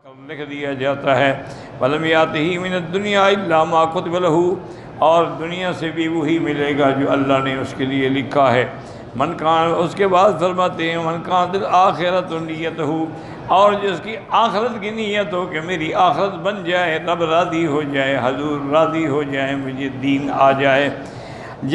لکھ دیا جاتا ہے وَلَمْ يَأْتِهِ مِنَ الدُّنْيَا إِلَّا مَا كُتِبَ لَهُ، اور دنیا سے بھی وہی ملے گا جو اللہ نے اس کے لیے لکھا ہے۔ من کان، اس کے بعد فرماتے ہیں من کانت الآخرۃ نیتہ، اور جس کی آخرت کی نیت ہو کہ میری آخرت بن جائے، رب راضی ہو جائے، حضور راضی ہو جائے، مجھے دین آ جائے،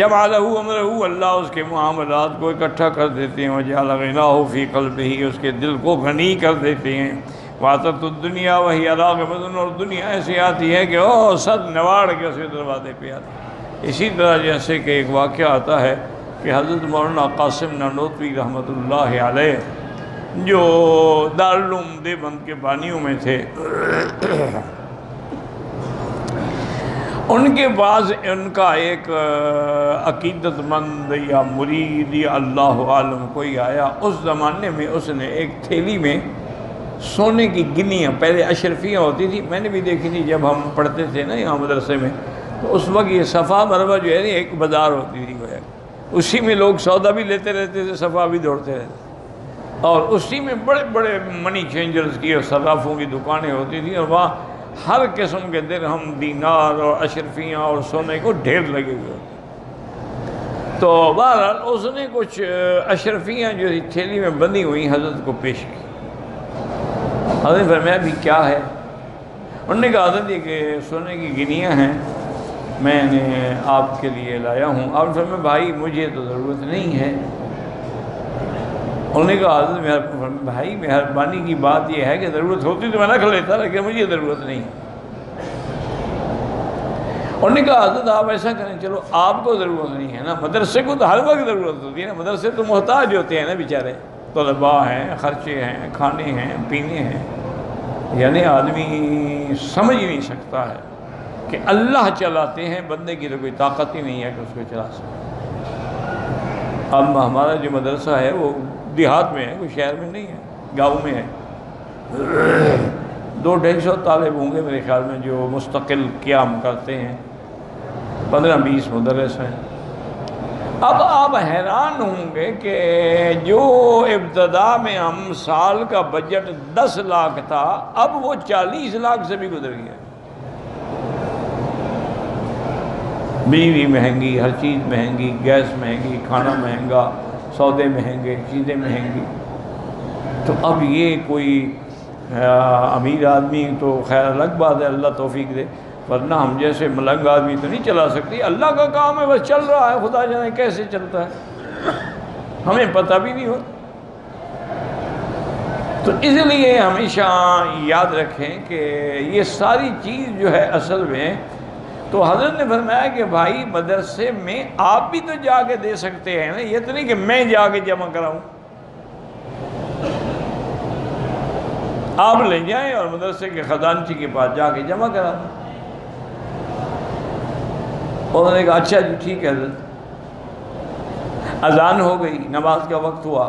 جمع لہ امرہ، اللہ اس کے معاملات کو اکٹھا کر دیتے ہیں، وجعل غناہ فی قلبہ، اس کے دل کو غنی کر دیتے ہیں۔ واتت الدنیا وہی راغبۃ، اور دنیا ایسی آتی ہے کہ او سر نواڑ کے اسے دروازے پہ آتی ہے۔ اسی طرح جیسے کہ ایک واقعہ آتا ہے کہ حضرت مولانا قاسم نانوتوی رحمۃ اللہ علیہ جو دارالعلوم دیوبند کے بانیوں میں تھے، ان کے بعد ان کا ایک عقیدت مند یا مرید یا اللہ عالم کوئی آیا، اس زمانے میں اس نے ایک تھیلی میں سونے کی گنیاں، پہلے اشرفیاں ہوتی تھی، میں نے بھی دیکھی تھی جب ہم پڑھتے تھے نا یہاں مدرسے میں، تو اس وقت یہ صفا مروا جو ہے نا ایک بازار ہوتی تھی، اسی میں لوگ سودا بھی لیتے رہتے تھے، صفا بھی دوڑتے رہتے تھے، اور اسی میں بڑے بڑے منی چینجرز کی اور صرافوں کی دکانیں ہوتی تھیں، اور وہاں ہر قسم کے درہم، دینار اور اشرفیاں اور سونے کو ڈھیر لگے ہوئے ہوتے۔ تو بہرحال اس نے کچھ اشرفیاں جو تھیلی میں بندھی ہوئی حضرت کو پیش کی۔ حضرت نے فرمایا بھی کیا ہے؟ انہوں نے کہا حضرت یہ کہ سونے کی گنیاں ہیں، میں نے آپ کے لیے لایا ہوں۔ آپ نے فرمایا بھائی مجھے تو ضرورت نہیں ہے۔ انہوں نے کہا حضرت بھائی مہربانی کی بات یہ ہے کہ ضرورت ہوتی تو میں رکھ لیتا، لیکن مجھے ضرورت نہیں۔ انہوں نے کہا حضرت آپ ایسا کریں، چلو آپ کو ضرورت نہیں ہے نا، مدرسے کو تو ہر وقت ضرورت ہوتی ہے نا، مدرسے تو محتاج ہوتے ہیں نا بیچارے، طلباء ہیں، خرچے ہیں، کھانے ہیں، پینے ہیں، یعنی آدمی سمجھ نہیں سکتا ہے کہ اللہ چلاتے ہیں، بندے کی تو کوئی طاقت ہی نہیں ہے کہ اس کو چلا سکے۔ اب ہمارا جو مدرسہ ہے وہ دیہات میں ہے، کوئی شہر میں نہیں ہے، گاؤں میں ہے۔ 200-250 طالب ہوں گے میرے خیال میں جو مستقل قیام کرتے ہیں، 15-20 مدرس ہیں۔ اب آپ حیران ہوں گے کہ جو ابتدا میں ہم سال کا بجٹ 10 لاکھ تھا، اب وہ 40 لاکھ سے بھی گزر گیا۔ بجلی مہنگی، ہر چیز مہنگی، گیس مہنگی، کھانا مہنگا، سودے مہنگے، چیزیں مہنگی۔ تو اب یہ کوئی امیر آدمی تو خیر الگ بات ہے، اللہ توفیق دے، ورنہ ہم جیسے ملنگ آدمی تو نہیں چلا سکتی۔ اللہ کا کام ہے، بس چل رہا ہے، خدا جانے کیسے چلتا ہے، ہمیں پتہ بھی نہیں ہوتا۔ تو اس لیے ہمیشہ یاد رکھیں کہ یہ ساری چیز جو ہے اصل میں، تو حضرت نے فرمایا کہ بھائی مدرسے میں آپ بھی تو جا کے دے سکتے ہیں نا، یہ تو نہیں کہ میں جا کے جمع کراؤں۔ آپ لے جائیں اور مدرسے کے خزانچی کے پاس جا کے جمع کرا دیں۔ انہوں نے کہا اچھا جی ٹھیک ہے حضرت۔ اذان ہو گئی، نماز کا وقت ہوا،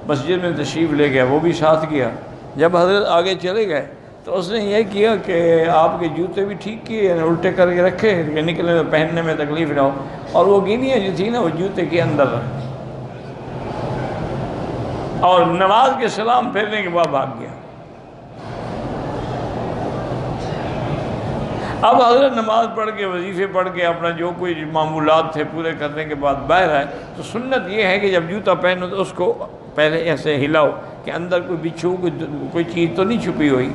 مسجد میں تشریف لے گیا، وہ بھی ساتھ گیا۔ جب حضرت آگے چلے گئے تو اس نے یہ کیا کہ آپ کے جوتے بھی ٹھیک کیے، یعنی الٹے کر کے رکھے کہ نکلنے میں پہننے میں تکلیف نہ ہو، اور وہ گینیاں جو تھی نا وہ جوتے کے اندر رکھ، اور نماز کے سلام پھیرنے کے بعد بھاگ گیا۔ اب حضرت نماز پڑھ کے، وظیفے پڑھ کے، اپنا جو کوئی معمولات تھے پورے کرنے کے بعد باہر آئے، تو سنت یہ ہے کہ جب جوتا پہنو تو اس کو پہلے ایسے ہلاؤ کہ اندر کوئی بچھو کوئی چیز تو نہیں چھپی ہوئی۔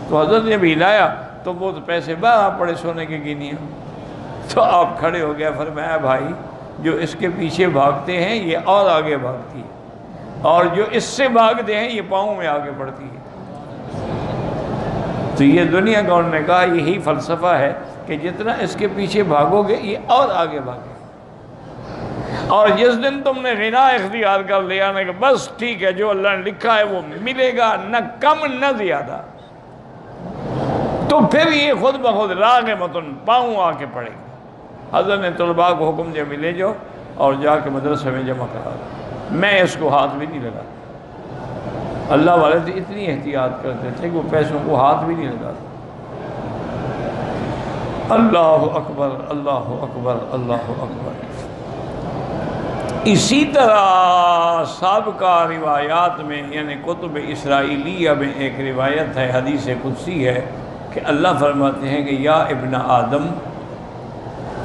تو حضرت نے بھی ہلایا تو وہ تو پیسے باہر پڑے سونے کے گنیاں۔ تو آپ کھڑے ہو گیا، فرمایا بھائی جو اس کے پیچھے بھاگتے ہیں یہ اور آگے بھاگتی ہے، اور جو اس سے بھاگتے ہیں یہ پاؤں میں آگے بڑھتی ہے۔ تو یہ دنیا کا انہوں نے کہا یہی فلسفہ ہے کہ جتنا اس کے پیچھے بھاگو گے یہ اور آگے بھاگے، اور جس دن تم نے غنا اختیار کر لیا نا کہ بس ٹھیک ہے جو اللہ نے لکھا ہے وہ ملے گا، نہ کم نہ زیادہ، تو پھر یہ خود بخود راغمتن پاؤں آ کے پڑے گا۔ حضرت نے طلباء کو حکم دیا لے جاؤ اور جا کے مدرسے میں جمع کرا دو، میں اس کو ہاتھ بھی نہیں لگا۔ اللہ والے تو اتنی احتیاط کرتے تھے کہ وہ پیسوں کو ہاتھ بھی نہیں لگاتے۔ اللہ اکبر، اللہ اکبر، اللہ اکبر۔ اسی طرح سابقہ روایات میں یعنی کتب اسرائیلیہ میں ایک روایت ہے، حدیث قدسی ہے کہ اللہ فرماتے ہیں کہ یا ابن آدم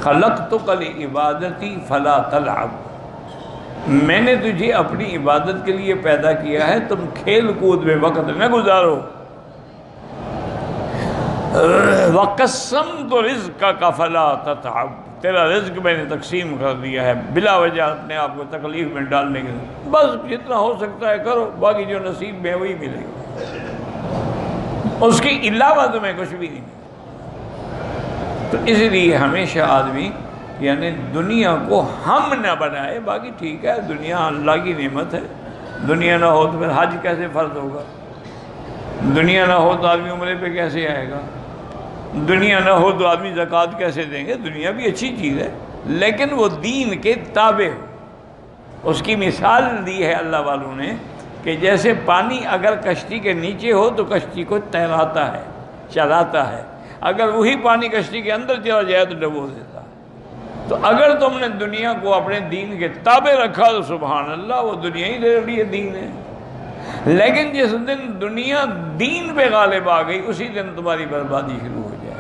خلقتک لعبادتی فلا تلعب، میں نے تجھے اپنی عبادت کے لیے پیدا کیا ہے، تم کھیل کود میں وقت نہ گزارو۔ وَقَسَّمْتُ رِزْقَكَ فَلَا تَتْعَبْ، تیرا رزق میں نے تقسیم کر دیا ہے بلا وجہ اپنے آپ کو تکلیف میں ڈالنے کے لیے، بس جتنا ہو سکتا ہے کرو، باقی جو نصیب میں وہی ملے گا، اس کے علاوہ تمہیں کچھ بھی نہیں ملے۔ تو اس لیے ہمیشہ آدمی یعنی دنیا کو ہم نہ بنائے، باقی ٹھیک ہے دنیا اللہ کی نعمت ہے، دنیا نہ ہو تو پھر حج کیسے فرض ہوگا، دنیا نہ ہو تو آدمی عمرے پہ کیسے آئے گا، دنیا نہ ہو تو آدمی زکوٰۃ کیسے دیں گے۔ دنیا بھی اچھی چیز ہے لیکن وہ دین کے تابع ہو۔ اس کی مثال دی ہے اللہ والوں نے کہ جیسے پانی اگر کشتی کے نیچے ہو تو کشتی کو تیراتا ہے، چلاتا ہے، اگر وہی پانی کشتی کے اندر چلا جائے تو ڈبو دیتا ہے۔ تو اگر تم نے دنیا کو اپنے دین کے تابع رکھا تو سبحان اللہ، وہ دنیا ہی تیرے لیے دین ہے، لیکن جس دن دنیا دین پہ غالب آ گئی اسی دن تمہاری بربادی شروع ہو جائے۔